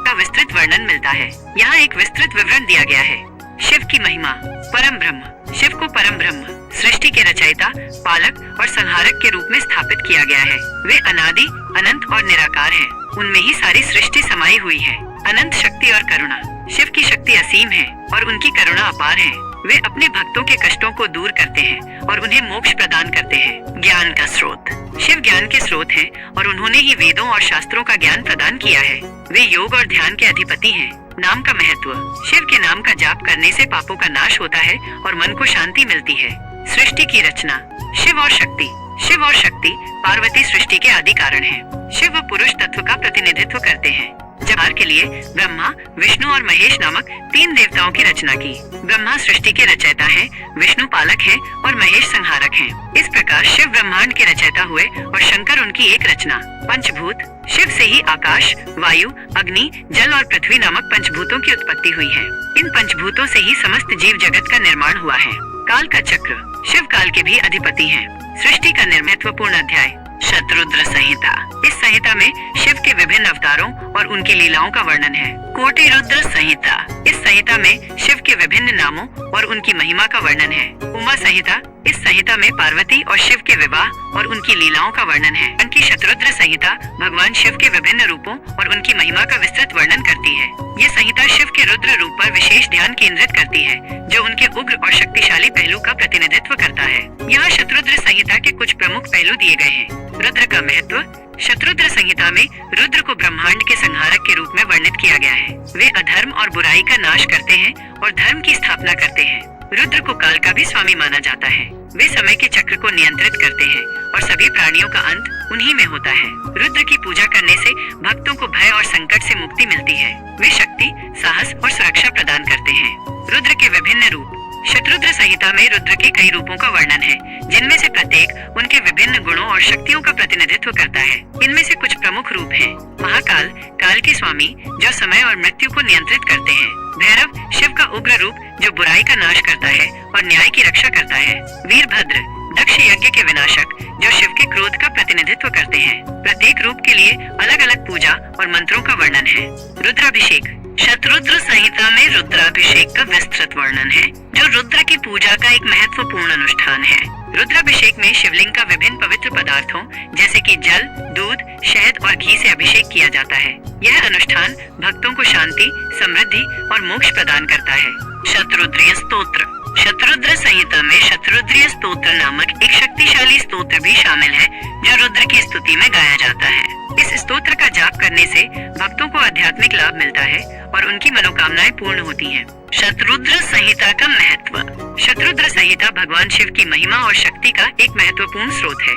का विस्तृत वर्णन मिलता है। यहाँ एक विस्तृत विवरण दिया गया है। शिव की महिमा। परम ब्रह्म। शिव को परम ब्रह्म, सृष्टि के रचयिता, पालक और संहारक के रूप में स्थापित किया गया है। वे अनादि, अनंत और निराकार हैं। उनमें ही सारी सृष्टि समाई हुई है। अनंत शक्ति और करुणा। शिव की शक्ति असीम है और उनकी करुणा अपार है। वे अपने भक्तों के कष्टों को दूर करते हैं और उन्हें मोक्ष प्रदान करते हैं। ज्ञान का स्रोत। शिव ज्ञान के स्रोत हैं और उन्होंने ही वेदों और शास्त्रों का ज्ञान प्रदान किया है। वे योग और ध्यान के अधिपति हैं। नाम का महत्व। शिव के नाम का जाप करने से पापों का नाश होता है और मन को शांति मिलती है। सृष्टि की रचना। शिव और शक्ति। शिव और शक्ति पार्वती सृष्टि के आदि कारण हैं। शिव पुरुष तत्व का प्रतिनिधित्व करते हैं। जबार के लिए ब्रह्मा, विष्णु और महेश नामक 3 देवताओं की रचना की। ब्रह्मा सृष्टि के रचयिता हैं, विष्णु पालक हैं और महेश संहारक हैं। इस प्रकार शिव ब्रह्मांड के रचयिता हुए और शंकर उनकी एक रचना। पंचभूत। शिव से ही आकाश, वायु, अग्नि, जल और पृथ्वी नामक पंचभूतों की उत्पत्ति हुई है। इन पंचभूतों से ही समस्त जीव जगत का निर्माण हुआ है। काल का चक्र। शिव काल के भी अधिपति हैं। सृष्टि का महत्वपूर्ण अध्याय। शतरुद्र संहिता। इस संहिता में शिव के विभिन्न अवतारों और उनकी लीलाओं का वर्णन है। कोटि रुद्र संहिता। इस संहिता में शिव के विभिन्न नामों और उनकी महिमा का वर्णन है। उमा संहिता इस संहिता में पार्वती और शिव के विवाह और उनकी लीलाओं का वर्णन है। उनकी शतरुद्र संहिता भगवान शिव के विभिन्न रूपों और उनकी महिमा का विस्तृत वर्णन करती है। ये संहिता शिव के रुद्र रूप पर विशेष ध्यान केंद्रित करती है, जो उनके उग्र और शक्तिशाली पहलू का प्रतिनिधित्व करता है। यहाँ शतरुद्र संहिता के कुछ प्रमुख पहलू दिए गए हैं। रुद्र का महत्व। शतरुद्र संहिता में रुद्र को ब्रह्मांड के संहारक के रूप में वर्णित किया गया है। वे अधर्म और बुराई का नाश करते हैं और धर्म की स्थापना करते हैं। रुद्र को काल का भी स्वामी माना जाता है। वे समय के चक्र को नियंत्रित करते हैं और सभी प्राणियों का अंत उन्हीं में होता है। रुद्र की पूजा करने से भक्तों को भय और संकट से मुक्ति मिलती है। वे शक्ति, साहस और सुरक्षा प्रदान करते हैं। रुद्र के विभिन्न रूप। शतरुद्र संहिता में रुद्र के कई रूपों का वर्णन है, जिनमें से प्रत्येक उनके विभिन्न गुणों और शक्तियों का प्रतिनिधित्व करता है। इनमें से कुछ प्रमुख रूप हैं। महाकाल, काल के स्वामी, जो समय और मृत्यु को नियंत्रित करते हैं। भैरव, शिव का उग्र रूप, जो बुराई का नाश करता है और न्याय की रक्षा करता है। वीरभद्र, दक्ष यज्ञ के विनाशक, जो शिव के क्रोध का प्रतिनिधित्व करते हैं। प्रत्येक रूप के लिए अलग अलग पूजा और मंत्रों का वर्णन है। रुद्राभिषेक। शतरुद्र संहिता में रुद्राभिषेक का विस्तृत वर्णन है, जो रुद्र की पूजा का एक महत्वपूर्ण अनुष्ठान है। रुद्राभिषेक में शिवलिंग का विभिन्न पवित्र पदार्थों जैसे कि जल, दूध, शहद और घी से अभिषेक किया जाता है। यह अनुष्ठान भक्तों को शांति, समृद्धि और मोक्ष प्रदान करता है। शतरुद्रीय स्तोत्र। शतरुद्र संहिता में शतरुद्रीय स्तोत्र नामक एक शक्तिशाली स्तोत्र भी शामिल है, जो रुद्र की स्तुति में गाया जाता है। इस स्तोत्र का जाप करने से भक्तों को आध्यात्मिक लाभ मिलता है और उनकी मनोकामनाएं पूर्ण होती हैं। शतरुद्र संहिता का महत्व। शतरुद्र संहिता भगवान शिव की महिमा और शक्ति का एक महत्वपूर्ण स्रोत है।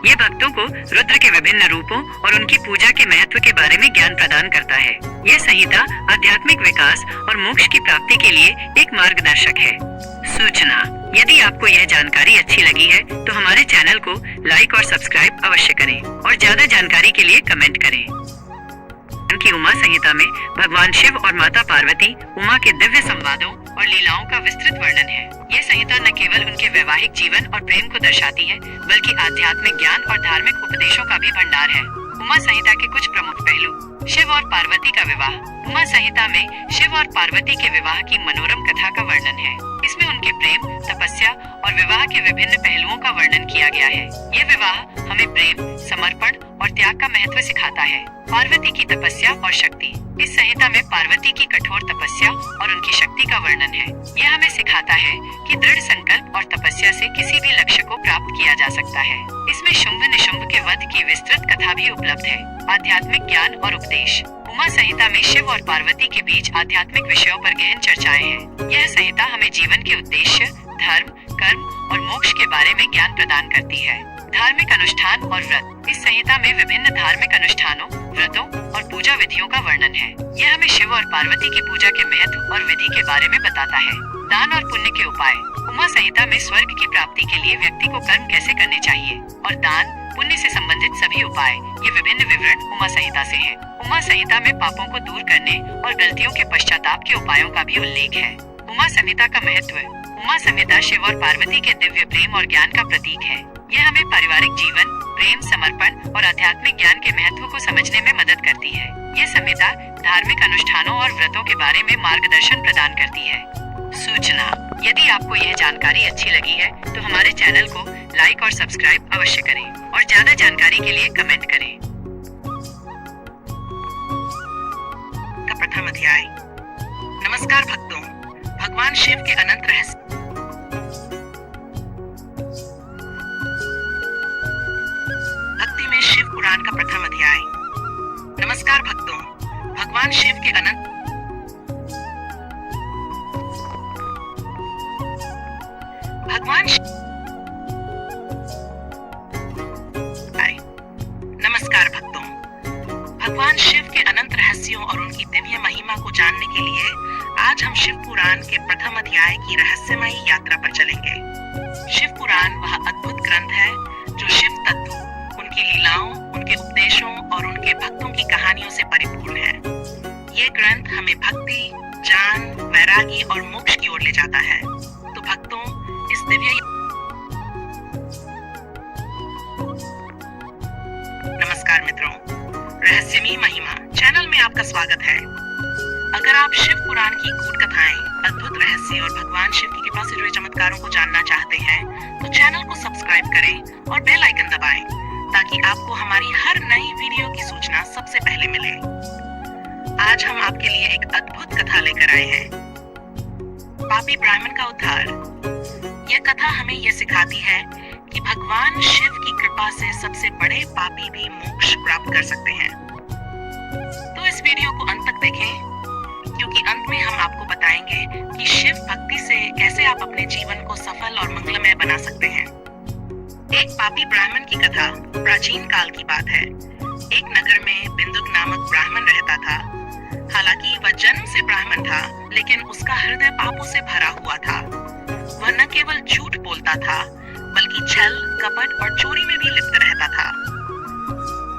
ये भक्तों को रुद्र के विभिन्न रूपों और उनकी पूजा के महत्व के बारे में ज्ञान प्रदान करता है। यह संहिता आध्यात्मिक विकास और मोक्ष की प्राप्ति के लिए एक मार्गदर्शक है। सूचना। यदि आपको यह जानकारी अच्छी लगी है तो हमारे चैनल को लाइक और सब्सक्राइब अवश्य करें और ज्यादा जानकारी के लिए कमेंट करें। उनकी उमा संहिता में भगवान शिव और माता पार्वती उमा के दिव्य संवादों और लीलाओं का विस्तृत वर्णन है। ये संहिता न केवल उनके वैवाहिक जीवन और प्रेम को दर्शाती है, बल्कि आध्यात्मिक ज्ञान और धार्मिक उपदेशों का भी भंडार है। उमा संहिता के कुछ प्रमुख पहलू। शिव और पार्वती का विवाह। उमा संहिता में शिव और पार्वती के विवाह की मनोरम कथा का वर्णन है। इसमें उनके प्रेम, तपस्या और विवाह के विभिन्न पहलुओं का वर्णन किया गया है। यह विवाह हमें प्रेम, समर्पण और त्याग का महत्व सिखाता है। पार्वती की तपस्या और शक्ति। इस संहिता में पार्वती की कठोर तपस्या और उनकी शक्ति का वर्णन है। यह हमें सिखाता है कि दृढ़ संकल्प और तपस्या से किसी भी लक्ष्य को प्राप्त किया जा सकता है। इसमें शुंभ निशुंभ के वध की विस्तृत कथा भी उपलब्ध है। आध्यात्मिक ज्ञान और उपदेश। उमा संहिता में शिव और पार्वती के बीच आध्यात्मिक विषयों पर गहन चर्चाएं हैं। यह संहिता हमें जीवन के उद्देश्य, धर्म, कर्म और मोक्ष के बारे में ज्ञान प्रदान करती है। धार्मिक अनुष्ठान और व्रत। इस संहिता में विभिन्न धार्मिक अनुष्ठानों, व्रतों और पूजा विधियों का वर्णन है। यह हमें शिव और पार्वती की पूजा के महत्व और विधि के बारे में बताता है। दान और पुण्य के उपाय। उमा संहिता में स्वर्ग की प्राप्ति के लिए व्यक्ति को कर्म कैसे करने चाहिए और दान, पुण्य से संबंधित सभी उपाय, ये विभिन्न विवरण उमा संहिता से हैं। उमा संहिता में पापों को दूर करने और गलतियों के पश्चाताप के उपायों का भी उल्लेख है। उमा संहिता का महत्व। उमा संहिता शिव और पार्वती के दिव्य प्रेम और ज्ञान का प्रतीक है। यह हमें पारिवारिक जीवन, प्रेम, समर्पण और आध्यात्मिक ज्ञान के महत्व को समझने में मदद करती है। यह संहिता धार्मिक अनुष्ठानों और व्रतों के बारे में मार्गदर्शन प्रदान करती है। सूचना। यदि आपको यह जानकारी अच्छी लगी है तो हमारे चैनल को लाइक और सब्सक्राइब अवश्य करें और ज्यादा जानकारी के लिए कमेंट करें। का प्रथम अध्याय। नमस्कार भक्तों, भगवान शिव के अनंत रहस्य। भक्ति में शिव पुराण का प्रथम अध्याय। नमस्कार भक्तों, भगवान शिव के अनंत नमस्कार भक्तों, भगवान शिव के अनंत रहस्यों और उनकी दिव्य महिमा को जानने के लिए आज हम शिव पुराण के प्रथम अध्याय की रहस्यमयी यात्रा पर चलेंगे। शिव पुराण वह अद्भुत ग्रंथ है जो शिव तत्व, उनकी लीलाओं, उनके उपदेशों और उनके भक्तों की कहानियों से परिपूर्ण है। ये ग्रंथ हमें भक्ति, ज्ञान, वैरागी और मोक्ष की ओर ले जाता है। तो भक्तों, इस दिव्य नमस्कार मित्रों, रहस्यमयी महिमा चैनल में आपका स्वागत है। अगर आप शिव पुराण की गूढ़ कथाएं, अद्भुत रहस्य और भगवान शिव की कृपा से जुड़े चमत्कारों को जानना चाहते हैं तो तो चैनल को सब्सक्राइब करें और बेल आइकन दबाएं ताकि आपको हमारी हर नई वीडियो की सूचना सबसे पहले मिले। आज हम आपके लिए एक अद्भुत कथा लेकर आए हैं, पापी ब्राह्मण का उद्धार। यह कथा हमें यह सिखाती है कि भगवान शिव की कृपा से सबसे बड़े पापी भी मोक्ष प्राप्त कर सकते हैं। तो इस वीडियो को अंत तक देखें, क्योंकि अंत में हम आपको बताएंगे कि शिव भक्ति से कैसे आप अपने जीवन को सफल और मंगलमय बना सकते हैं। एक पापी ब्राह्मण की कथा प्राचीन काल की बात है। एक नगर में बिंदुक नामक ब्राह्मण रहता था। हालांकि वह जन्म से ब्राह्मण था, लेकिन उसका हृदय पापों से भरा हुआ था। वह न केवल झूठ बोलता था, बल्कि छल, कपट और चोरी में भी लिप्त रहता था।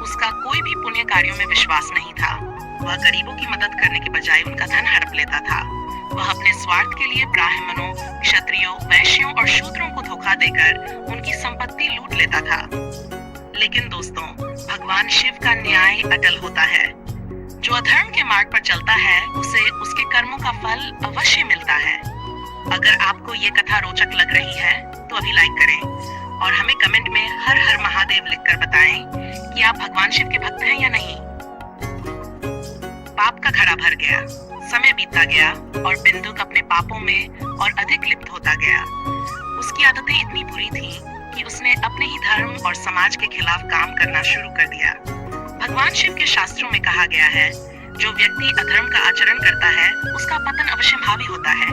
उसका कोई भी पुण्य कार्यों में विश्वास नहीं था। वह गरीबों की मदद करने के बजाय उनका धन हड़प लेता था। वह अपने स्वार्थ के लिए ब्राह्मणों, क्षत्रियों, वैश्यों और शूद्रों को धोखा देकर उनकी संपत्ति लूट लेता था। लेकिन दोस्तों, भगवान शिव का न्याय अटल होता है। जो अधर्म के मार्ग पर चलता है, उसे उसके कर्मों का फल अवश्य मिलता है। अगर आपको ये कथा रोचक लग रही है तो अभी लाइक करें और हमें कमेंट में हर हर महादेव लिखकर बताएं कि आप भगवान शिव के भक्त हैं या नहीं। पाप का घड़ा भर गया, समय बीतता गया और बिंदुक अपने पापों में और अधिक लिप्त होता गया। उसकी आदतें इतनी बुरी थीं कि उसने अपने ही धर्म और समाज के खिलाफ काम करना शुरू कर दिया। भगवान शिव के शास्त्रों में कहा गया है, जो व्यक्ति अधर्म का आचरण करता है उसका पतन अवश्यंभावी होता है।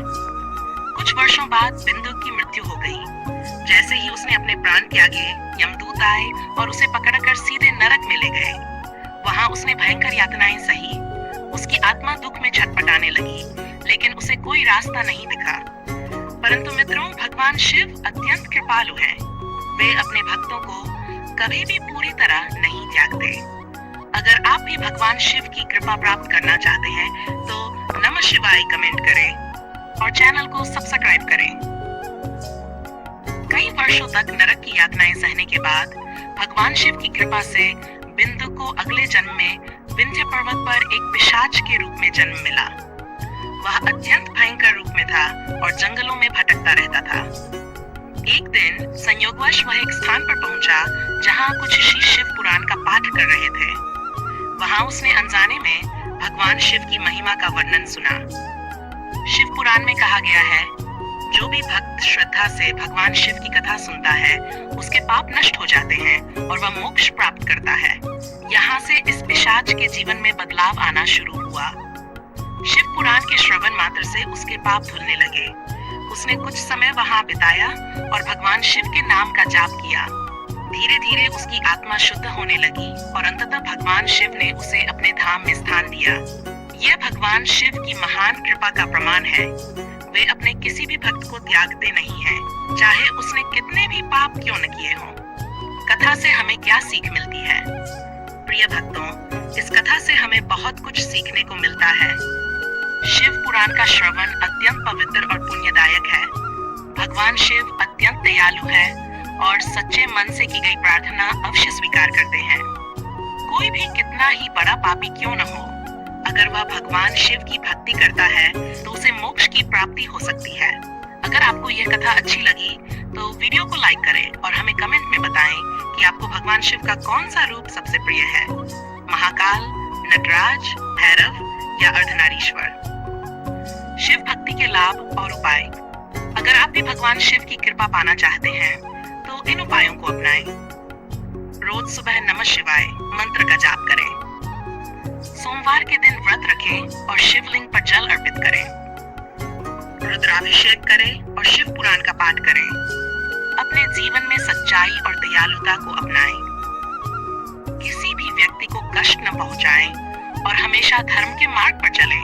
कुछ वर्षों बाद बिंदुक की मृत्यु हो गई। जैसे ही उसने अपने प्राण त्यागे, यमदूत आए और उसे पकड़कर सीधे नरक में ले गए। वहां उसने भयंकर यातनाएं सही। उसकी आत्मा दुख में छटपटाने लगी, लेकिन उसे कोई रास्ता नहीं दिखा। परंतु मित्रों, भगवान शिव अत्यंत कृपालु हैं। वे अपने भक्तों को कभी भी पूरी तरह नहीं त्यागते। अगर आप भी भगवान शिव की कृपा प्राप्त करना चाहते हैं तो नमः शिवाय कमेंट करें और चैनल को सब्सक्राइब करें। कई वर्षों तक नरक की यातनाएं सहने के बाद भगवान शिव की कृपा से बिंदु को अगले जन्म में विंध्य पर्वत पर एक पिशाच के रूप में जन्म मिला। वह अत्यंत भयंकर रूप में था और जंगलों में भटकता रहता था। एक दिन संयोगवश वह एक स्थान पर पहुंचा जहां कुछ ऋषि शिव पुराण का पाठ कर रहे थे। वहां उसने अनजाने में भगवान शिव की महिमा का वर्णन सुना। शिव पुराण में कहा गया है, जो भी भक्त श्रद्धा से भगवान शिव की कथा सुनता है, उसके पाप नष्ट हो जाते हैं और वह मोक्ष प्राप्त करता है। यहाँ से इस पिशाच के जीवन में बदलाव आना शुरू हुआ। शिव पुराण के श्रवण मात्र से उसके पाप धुलने लगे। उसने कुछ समय वहां बिताया और भगवान शिव के नाम का जाप किया। धीरे धीरे उसकी आत्मा शुद्ध होने लगी और अंततः भगवान शिव ने उसे अपने धाम में स्थान दिया। यह भगवान शिव की महान कृपा का प्रमाण है। वे अपने किसी भी भक्त को त्यागते नहीं हैं, चाहे उसने कितने भी पाप क्यों न किए हों। कथा से हमें क्या सीख मिलती है? प्रिय भक्तों, इस कथा से हमें बहुत कुछ सीखने को मिलता है। शिव पुराण का श्रवण अत्यंत पवित्र और पुण्यदायक है। भगवान शिव अत्यंत दयालु है और सच्चे मन से की गई प्रार्थना अवश्य स्वीकार करते हैं। कोई भी कितना ही बड़ा पापी क्यों न हो, अगर वह भगवान शिव की भक्ति करता है तो उसे मोक्ष की प्राप्ति हो सकती है। अगर आपको यह कथा अच्छी लगी तो वीडियो को लाइक करें और हमें कमेंट में बताएं कि आपको भगवान शिव का कौन सा रूप सबसे प्रिय है, महाकाल, नटराज, भैरव या अर्धनारीश्वर। शिव भक्ति के लाभ और उपाय। अगर आप भी भगवान शिव की कृपा पाना चाहते हैं तो इन उपायों को अपनाएं। रोज सुबह नमः शिवाय मंत्र का जाप करें। सोमवार के दिन व्रत रखें और शिवलिंग पर जल अर्पित करें। रुद्राभिषेक करें और शिव पुराण का पाठ करें। अपने जीवन में सच्चाई और दयालुता को अपनाएं। किसी भी व्यक्ति को कष्ट न पहुंचाएं और हमेशा धर्म के मार्ग पर चलें।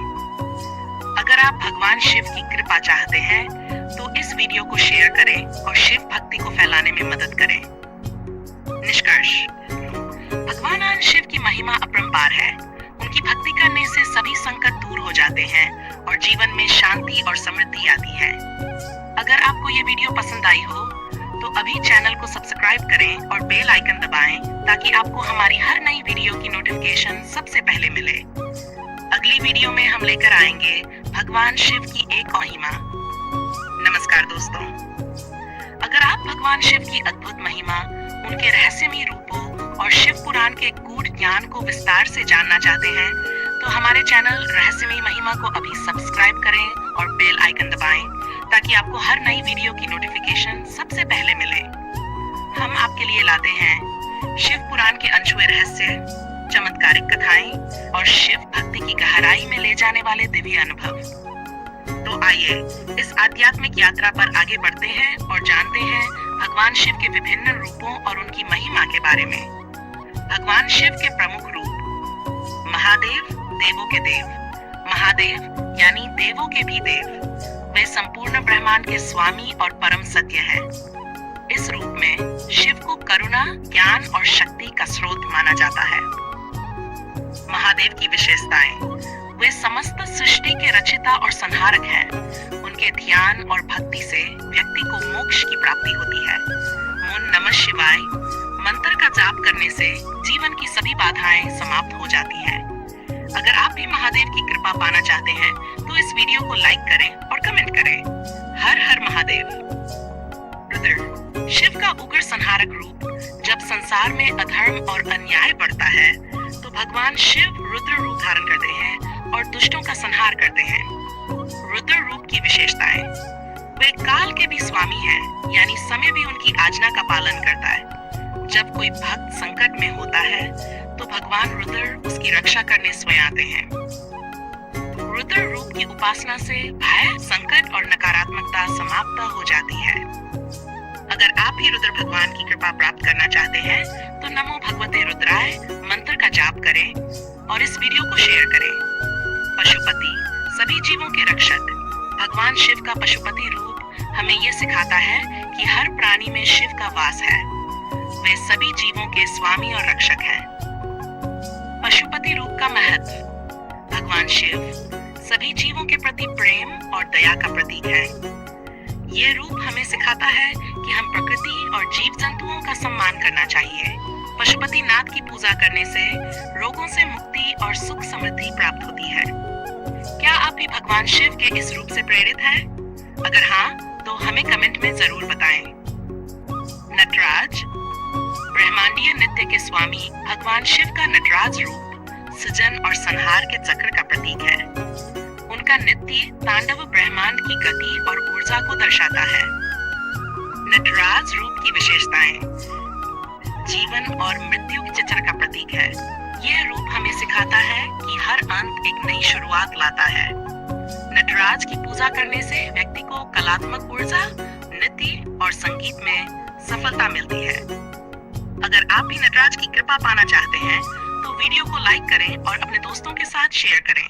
अगर आप भगवान शिव की कृपा चाहते हैं तो इस वीडियो को शेयर करें और शिव भक्ति को फैलाने में मदद करें। निष्कर्ष, भगवान शिव की महिमा अपरंपार है। उनकी भक्ति करने से सभी संकट दूर हो जाते हैं और जीवन में शांति और समृद्धि आती है। अगर आपको ये वीडियो पसंद आई हो तो अभी चैनल को सब्सक्राइब करें और बेल आइकन दबाएं ताकि आपको हमारी हर नई वीडियो की नोटिफिकेशन सबसे पहले मिले। अगली वीडियो में हम लेकर आएंगे भगवान शिव की एक महिमा। नमस्कार दोस्तों, अगर अगर आप भगवान शिव की अद्भुत महिमा, उनके रहस्यमयी रूपों और शिव पुराण के गूढ़ ज्ञान को विस्तार से जानना चाहते हैं, तो हमारे चैनल रहस्यमयी महिमा को अभी सब्सक्राइब करें और बेल आइकन दबाएं ताकि आपको हर नई वीडियो की नोटिफिकेशन सबसे पहले मिले। हम आपके लिए लाते हैं शिव पुराण के अनछुए रहस्य, चमत्कारिक कथाएं और शिव भक्ति की गहराई में ले जाने वाले दिव्य अनुभव। तो आइए इस आध्यात्मिक यात्रा पर आगे बढ़ते हैं और जानते हैं भगवान शिव के विभिन्न रूपों और उनकी महिमा के बारे में। भगवान शिव के प्रमुख रूप: महादेव, देवों के देव। महादेव यानी देवों के भी देव। वे संपूर्ण ब्रह्मांड के स्वामी और परम सत्य हैं। इस रूप में शिव को करुणा, ज्ञान और शक्ति का स्रोत माना जाता है। महादेव की विशेषताएं: वे समस्त सृष्टि के रचिता और संहारक हैं। उनके ध्यान और भक्ति से व्यक्ति को मोक्ष की प्राप्ति होती है। ओम नमः शिवाय मंत्र का जाप करने से जीवन की सभी बाधाएं समाप्त हो जाती हैं। अगर आप भी महादेव की कृपा पाना चाहते हैं तो इस वीडियो को लाइक करें और कमेंट करें। हर हर महादेव। रुद्र, शिव का उग्र संहारक रूप। जब संसार में अधर्म और अन्याय बढ़ता है तो भगवान शिव रुद्र रूप धारण करते हैं और दुष्टों का संहार करते हैं। रुद्र रूप की विशेषताएं: वे काल के भी स्वामी हैं, यानी समय भी उनकी आज्ञा का पालन करता है। जब कोई भक्त संकट में होता है तो भगवान रुद्र उसकी रक्षा करने स्वयं आते हैं। रुद्र रूप की उपासना से भय, संकट और नकारात्मकता समाप्त हो जाती है। अगर आप भी रुद्र भगवान की कृपा प्राप्त करना चाहते हैं तो नमो भगवते रुद्राय मंत्र का जाप करें और इस वीडियो को शेयर करें। पशुपति, सभी जीवों के रक्षक। भगवान शिव का पशुपति रूप हमें यह सिखाता है कि हर प्राणी में शिव का वास है। वे सभी जीवों के स्वामी और रक्षक हैं। पशुपति रूप का महत्व: भगवान शिव सभी जीवों के प्रति प्रेम और दया का प्रतीक है। ये रूप हमें सिखाता है कि हम प्रकृति और जीव जंतुओं का सम्मान करना चाहिए। पशुपति नाथ की पूजा करने से रोगों से मुक्ति और सुख समृद्धि प्राप्त होती है। क्या आप भी भगवान शिव के इस रूप से प्रेरित हैं? अगर हाँ, तो हमें कमेंट में जरूर बताएं। नटराज, ब्रह्मांडीय नृत्य के स्वामी भगवान शिव का नटराज रूप सृजन और संहार के चक्र का प्रतीक है। उनका नृत्य तांडव ब्रह्मांड की गति और ऊर्जा को दर्शाता है। नटराज रूप की विशेषताएं: जीवन और मृत्यु के चक्र का प्रतीक है। यह रूप हमें सिखाता है कि हर अंत एक नई शुरुआत लाता है। नटराज की पूजा करने से व्यक्ति को कलात्मक ऊर्जा, नृत्य और संगीत में सफलता मिलती है। अगर आप भी नटराज की कृपा पाना चाहते हैं तो वीडियो को लाइक करें और अपने दोस्तों के साथ शेयर करें।